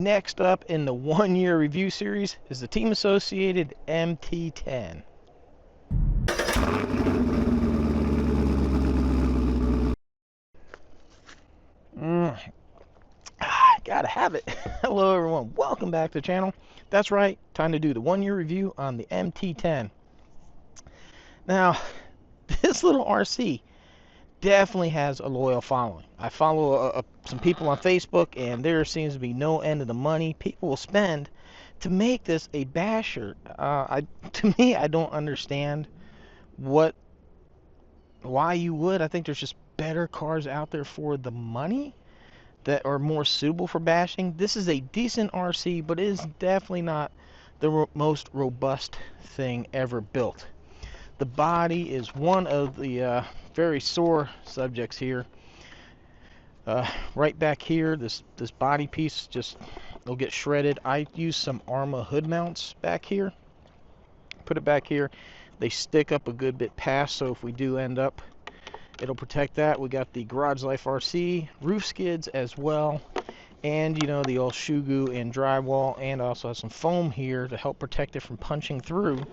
Next up in the 1-year review series is the Team Associated MT10. Gotta have it. Hello everyone, welcome back to the channel. That's right, time to do the 1-year review on the MT10. Now, this little RC definitely has a loyal following. I follow some people on Facebook, and there seems to be no end of the money people will spend to make this a basher. To me, I don't understand why you would. I think there's just better cars out there for the money that are more suitable for bashing. This is a decent RC, but it is definitely not the most robust thing ever built. The body is one of the very sore subjects here. Right back here, this body piece just will get shredded. I use some ARMA hood mounts back here. Put it back here. They stick up a good bit past, so if we do end up, it'll protect that. We got the Garage Life RC roof skids as well, and you know, the old shoe goo and drywall, and also has some foam here to help protect it from punching through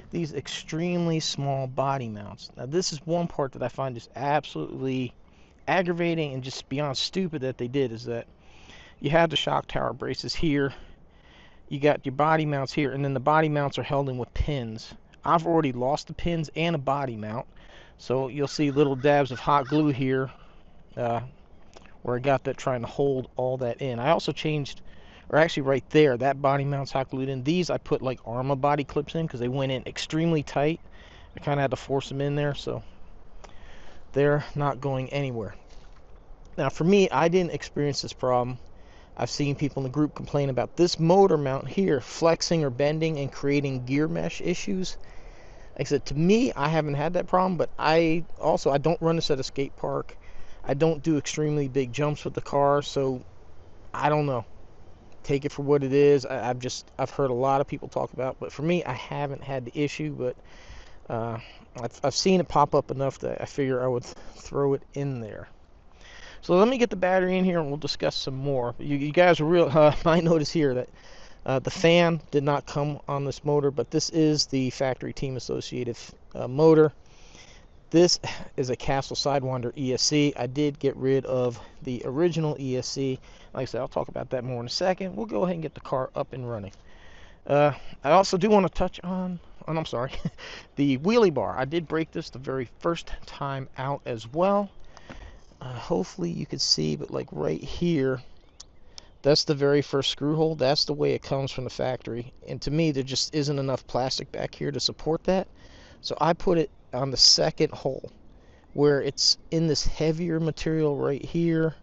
these extremely small body mounts. Now this is one part that I find just absolutely aggravating and just beyond stupid that they did, is that you have the shock tower braces here, you got your body mounts here, and then the body mounts are held in with pins. I've already lost the pins and a body mount, so you'll see little dabs of hot glue here where I got that, trying to hold all that in. I also changed, or actually right there, that body mount's hot glued in. These I put like ARMA body clips in because they went in extremely tight. I kind of had to force them in there, so they're not going anywhere. Now for me, I didn't experience this problem. I've seen people in the group complain about this motor mount here flexing or bending and creating gear mesh issues. Like I said, to me, I haven't had that problem, but I don't run this at a skate park. I don't do extremely big jumps with the car, so I don't know. Take it for what it is. I've heard a lot of people talk about it, but for me, I haven't had the issue, but I've seen it pop up enough that I figure I would throw it in there. So let me get the battery in here and we'll discuss some more. You guys might notice here that the fan did not come on this motor, but this is the factory Team Associated motor. This is a Castle Sidewinder ESC. I did get rid of the original ESC. Like I said, I'll talk about that more in a second. We'll go ahead and get the car up and running. I also do want to touch on I'm sorry, the wheelie bar. I did break this the very first time out as well. Hopefully you could see, but like right here, that's the very first screw hole. That's the way it comes from the factory, and to me there just isn't enough plastic back here to support that, so I put it on the second hole where it's in this heavier material right here,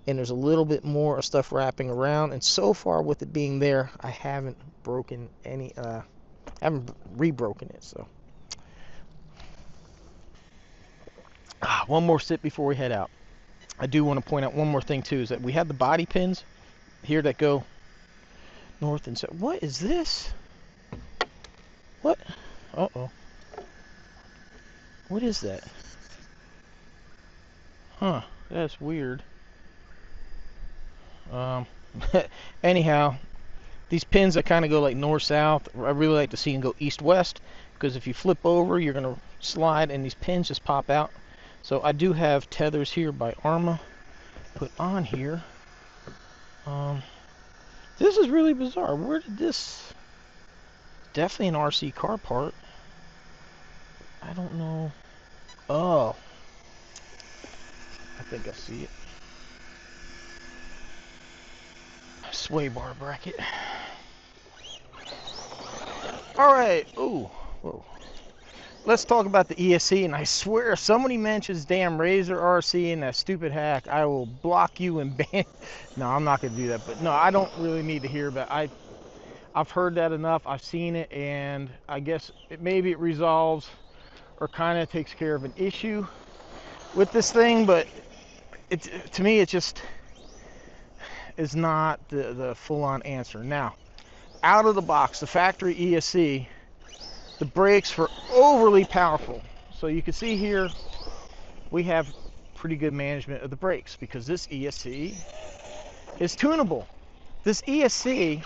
and there's a little bit more stuff wrapping around, and so far with it being there, I haven't broken any haven't re-broken it. So one more sip before we head out. I do want to point out one more thing too, is that we have the body pins here that go north and south. What is this? What? Uh-oh. What is that? Huh, that's weird. Anyhow, these pins that kind of go like north-south, I really like to see them go east-west, because if you flip over, you're going to slide and these pins just pop out. So I do have tethers here by ARMA put on here. This is really bizarre. Where did this... Definitely an RC car part. I don't know. Oh. I think I see it. Sway bar bracket. Alright. Ooh. Whoa. Let's talk about the ESC, and I swear if somebody mentions damn Razor RC and that stupid hack, I will block you and ban. No, I'm not going to do that, but no, I don't really need to hear about it. I've heard that enough. I've seen it, and I guess maybe it resolves or kind of takes care of an issue with this thing, but to me it just is not the full-on answer. Now, out of the box, the factory ESC, the brakes were overly powerful. So you can see here we have pretty good management of the brakes because this ESC is tunable. This ESC,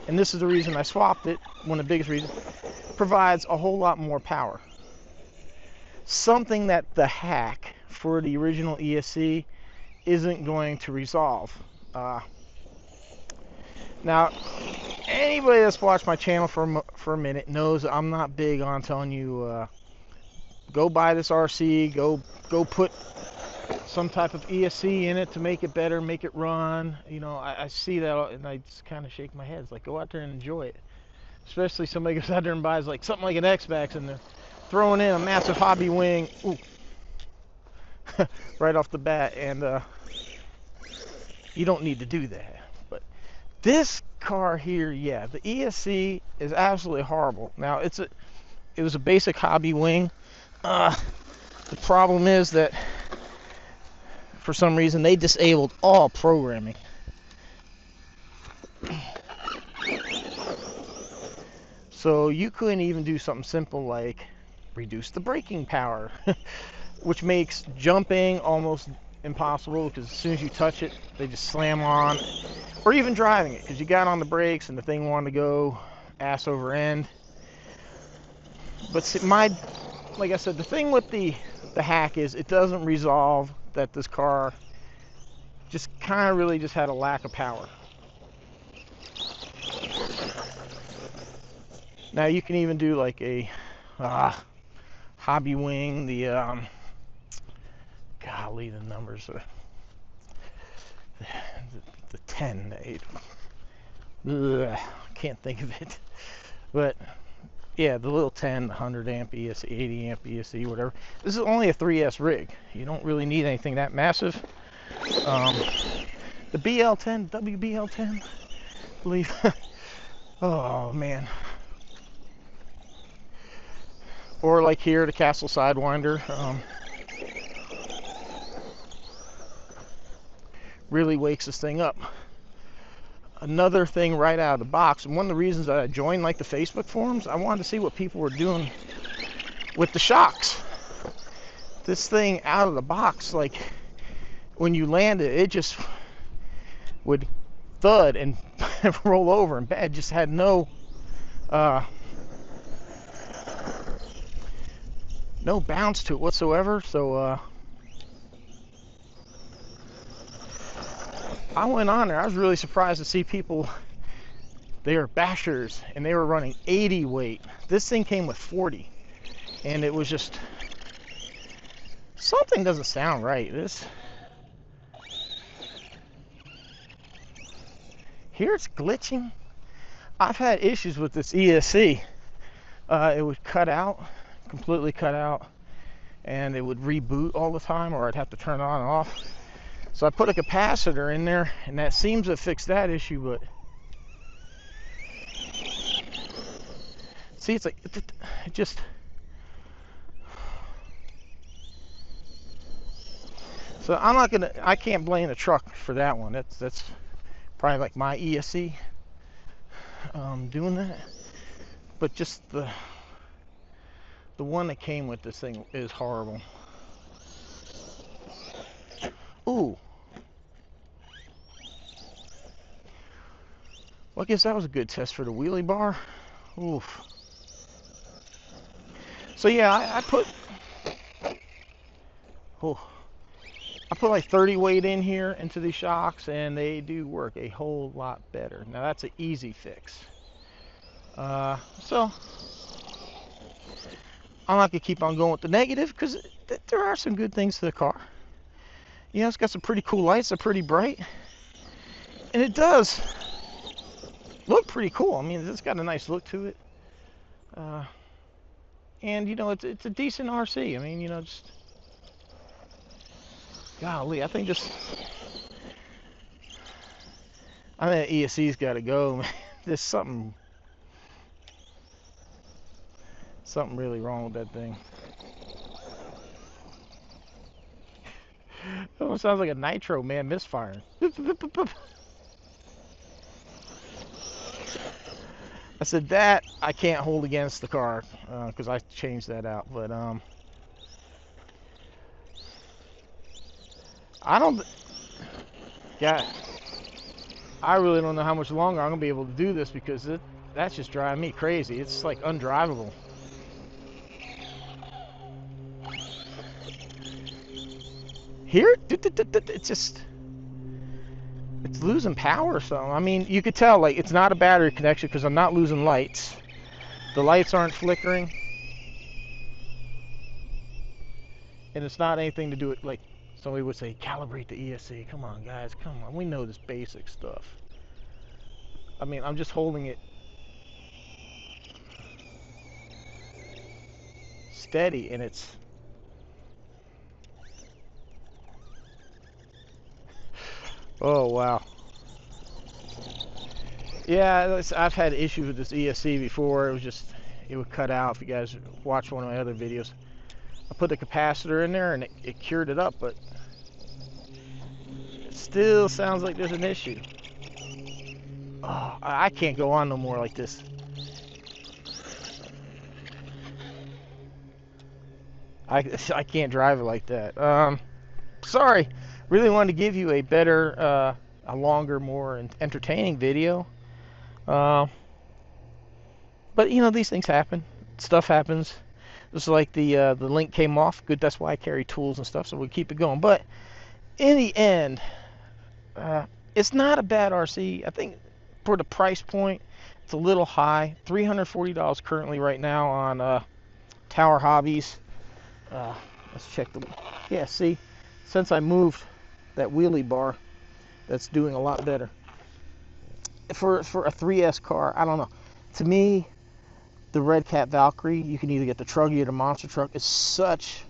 and this is the reason I swapped it, one of the biggest reasons, provides a whole lot more power. Something that the hack for the original ESC isn't going to resolve. Now, anybody that's watched my channel for a minute knows I'm not big on telling you go buy this RC, go put some type of ESC in it to make it better, make it run. You know, I see that and I just kind of shake my head. It's like, go out there and enjoy it. Especially somebody goes out there and buys like something like an X-Max and they're throwing in a massive hobby wing, ooh, right off the bat, and you don't need to do that. But this car here, yeah, the ESC is absolutely horrible. Now it was a basic hobby wing. The problem is that for some reason they disabled all programming. So you couldn't even do something simple like reduce the braking power, which makes jumping almost impossible because as soon as you touch it, they just slam on. Or even driving it, because you got on the brakes and the thing wanted to go ass over end. But see, like I said, the thing with the hack is it doesn't resolve that this car just kind of really just had a lack of power. Now you can even do like a hobby wing, the golly, the numbers are the 10, the 8. Ugh, can't think of it. But yeah, the little 10, the 100 amp ESC, 80 amp ESC, whatever. This is only a 3S rig. You don't really need anything that massive. The BL10, WBL10, I believe. Oh man. Or like here, the Castle Sidewinder. Really wakes this thing up. Another thing right out of the box, and one of the reasons that I joined like the Facebook forums, I wanted to see what people were doing with the shocks. This thing out of the box, like when you land it, it just would thud and roll over and bad. Just had no bounce to it whatsoever. So I went on there. I was really surprised to see people, they were bashers and they were running 80 weight. This thing came with 40, and it was just, something doesn't sound right. Here it's glitching. I've had issues with this ESC. It would cut out, completely cut out, and it would reboot all the time, or I'd have to turn it on and off. So I put a capacitor in there, and that seems to fix that issue, but see, it's like it just, so I can't blame the truck for that one. That's probably like my ESC doing that. But just the one that came with this thing is horrible. Ooh. Well, I guess that was a good test for the wheelie bar. Oof. So yeah, I put like 30 weight in here into these shocks, and they do work a whole lot better. Now that's an easy fix. So I'm not gonna keep on going with the negative, because there are some good things to the car. You know, it's got some pretty cool lights. They're pretty bright, and it does look pretty cool. I mean, it's got a nice look to it. And you know, it's a decent RC. I mean, you know, just golly, I think ESC's got to go, man. There's something really wrong with that thing. It almost sounds like a nitro, man, misfiring. I said that I can't hold against the car because I changed that out. But I don't. Yeah. I really don't know how much longer I'm gonna be able to do this, because that's just driving me crazy. It's like undrivable. Here, it's just, it's losing power. So I mean, you could tell like it's not a battery connection, because I'm not losing lights. The lights aren't flickering, and it's not anything to do with, like somebody would say, calibrate the ESC. Come on, guys, come on. We know this basic stuff. I mean, I'm just holding it steady, and it's, oh wow. Yeah, I've had issues with this ESC before. It was just, it would cut out. If you guys watch one of my other videos, I put the capacitor in there and it cured it up, but it still sounds like there's an issue. Oh, I can't go on no more like this. I can't drive it like that. Sorry, really wanted to give you a better, a longer, more entertaining video. But you know, these things happen. Stuff happens. Just like the link came off. Good, that's why I carry tools and stuff, so we keep it going. But in the end, it's not a bad RC. I think for the price point, it's a little high. $340 currently right now on Tower Hobbies. Let's check the, yeah, see, since I moved that wheelie bar, that's doing a lot better. For a 3S car, I don't know. To me, the Red Cat Valkyrie, you can either get the Truggy or the monster truck, is such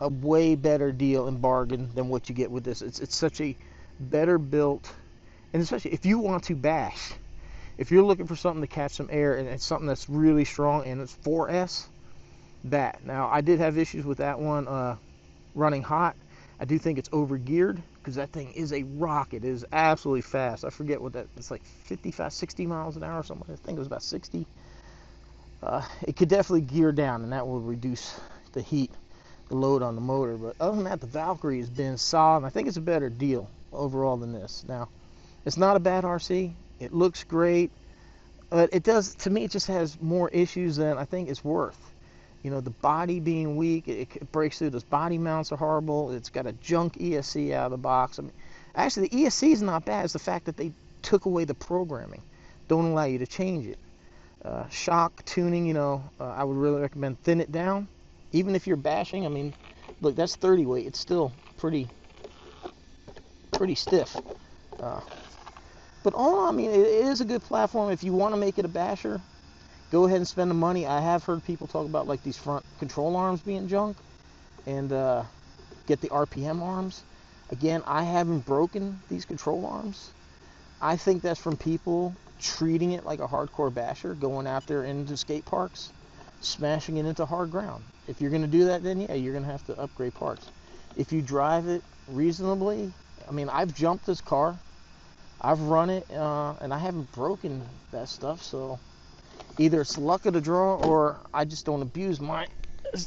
a way better deal and bargain than what you get with this. It's such a better built, and especially if you want to bash, if you're looking for something to catch some air and it's something that's really strong and it's 4S, that. Now, I did have issues with that one running hot. I do think it's over geared, because that thing is a rocket. It is absolutely fast. I forget what that, it's like 55, 60 miles an hour or something. I think it was about 60. It could definitely gear down, and that will reduce the heat, the load on the motor. But other than that, the Valkyrie has been solid, and I think it's a better deal overall than this. Now, it's not a bad RC. It looks great, but it does, to me, it just has more issues than I think it's worth. You know, the body being weak, it breaks through. Those body mounts are horrible. It's got a junk ESC out of the box. I mean, actually, the ESC is not bad. It's the fact that they took away the programming. Don't allow you to change it. Shock tuning, you know, I would really recommend thin it down. Even if you're bashing, I mean, look, that's 30 weight. It's still pretty stiff. But all in all, I mean, it is a good platform. If you want to make it a basher, go ahead and spend the money. I have heard people talk about like these front control arms being junk, and get the RPM arms. Again, I haven't broken these control arms. I think that's from people treating it like a hardcore basher, going out there into skate parks, smashing it into hard ground. If you're going to do that, then yeah, you're going to have to upgrade parts. If you drive it reasonably, I mean, I've jumped this car, I've run it, and I haven't broken that stuff, so either it's luck of the draw or I just don't abuse mine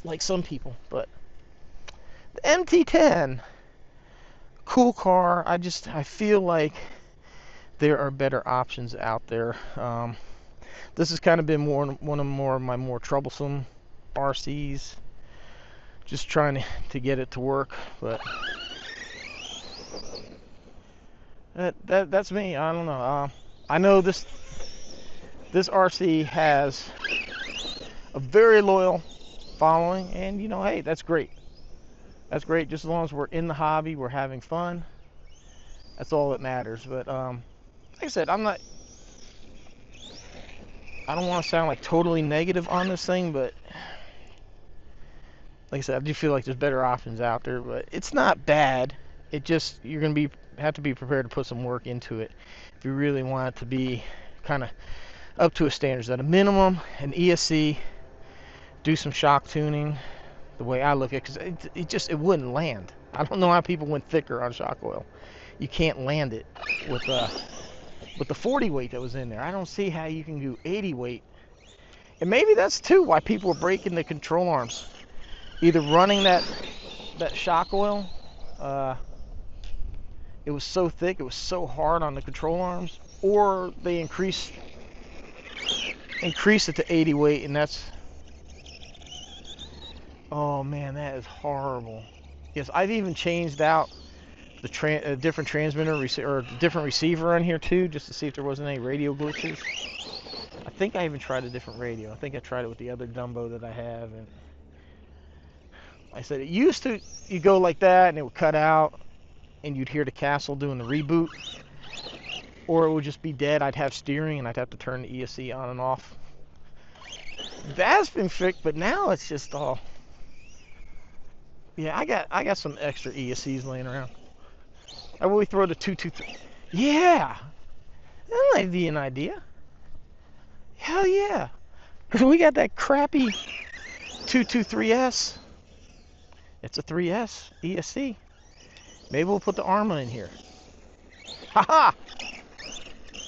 like some people. But the MT10, cool car. I feel like there are better options out there. This has kind of been one of my more troublesome RCs, just trying to get it to work. But that's me. I don't know. I know this RC has a very loyal following, and you know, hey, that's great. That's great. Just as long as we're in the hobby, we're having fun, that's all that matters. But like I said, I don't want to sound like totally negative on this thing, but like I said, I do feel like there's better options out there. But it's not bad. It just, you're gonna have to be prepared to put some work into it if you really want it to be kind of up to a standard. At a minimum, an ESC, do some shock tuning, the way I look at it, because it wouldn't land. I don't know how people went thicker on shock oil. You can't land it with the 40 weight that was in there. I don't see how you can do 80 weight. And maybe that's too why people are breaking the control arms. Either running that shock oil, it was so thick, it was so hard on the control arms, or they increase it to 80 weight, and that's, oh man, that is horrible. Yes, I've even changed out the different transmitter or different receiver on here too, just to see if there wasn't any radio glitches. I think I even tried a different radio. I think I tried it with the other Dumbo that I have, and I said it used to, you go like that and it would cut out and you'd hear the castle doing the reboot, or it would just be dead. I'd have steering and I'd have to turn the ESC on and off. That's been fixed, but now it's just all, yeah, I got some extra ESCs laying around. I will throw the 223. Yeah, that might be an idea. Hell yeah, because we got that crappy 223S. It's a 3S ESC. Maybe we'll put the ARMA in here. Haha!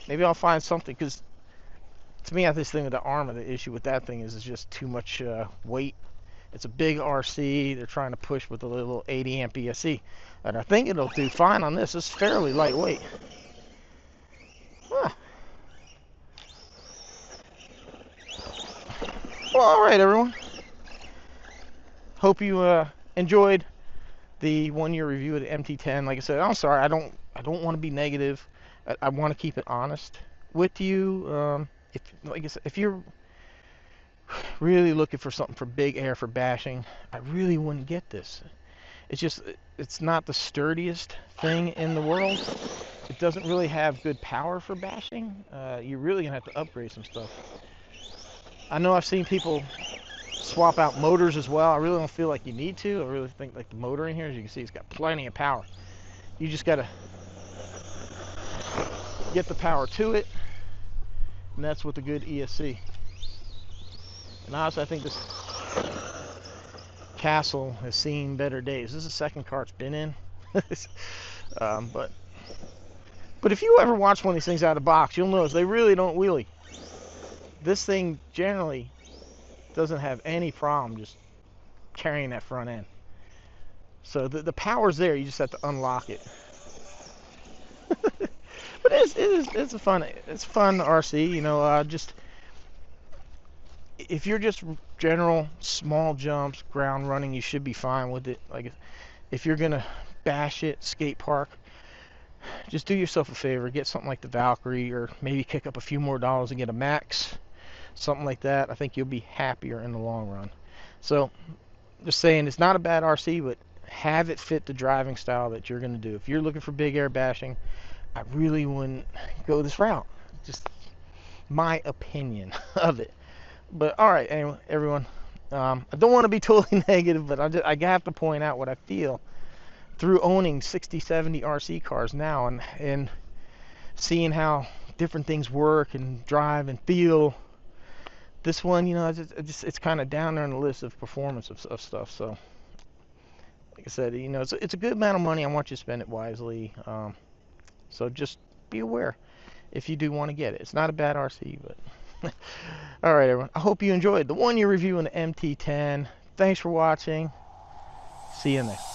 Maybe I'll find something, because to me, I have this thing with the ARMA, the issue with that thing is it's just too much weight. It's a big RC. They're trying to push with a little 80 amp ESC. And I think it'll do fine on this. It's fairly lightweight. Huh. Well, alright everyone. Hope you enjoyed the 1-year review of the MT10. Like I said, I'm sorry, I don't want to be negative. I want to keep it honest with you. If, like I said, if you're really looking for something for big air for bashing, I really wouldn't get this. It's just, it's not the sturdiest thing in the world. It doesn't really have good power for bashing. You're really gonna have to upgrade some stuff. I know I've seen people swap out motors as well. I really don't feel like you need to. I really think like the motor in here, as you can see, it's got plenty of power. You just gotta get the power to it, and that's with a good ESC. And honestly, I think this Castle has seen better days. This is the second car it's been in. But if you ever watch one of these things out of the box, you'll notice they really don't wheelie. This thing generally doesn't have any problem just carrying that front end. So the power's there, you just have to unlock it. But it's a fun RC, you know. Just if you're just general small jumps, ground running, you should be fine with it. Like if you're gonna bash it, skate park, just do yourself a favor, get something like the Valkyrie, or maybe kick up a few more dollars and get a Max, something like that. I think you'll be happier in the long run. So just saying, it's not a bad RC, but have it fit the driving style that you're gonna do. If you're looking for big air bashing, I really wouldn't go this route. Just my opinion of it. But alright, anyway, everyone, I don't want to be totally negative, but I have to point out what I feel through owning 60, 70 RC cars now, and seeing how different things work and drive and feel. This one, you know, it's kind of down there on the list of performance of stuff. So like I said, you know, it's a good amount of money. I want you to spend it wisely. So just be aware if you do want to get it. It's not a bad RC, but all right, everyone. I hope you enjoyed the 1-year review on the MT10. Thanks for watching. See you next.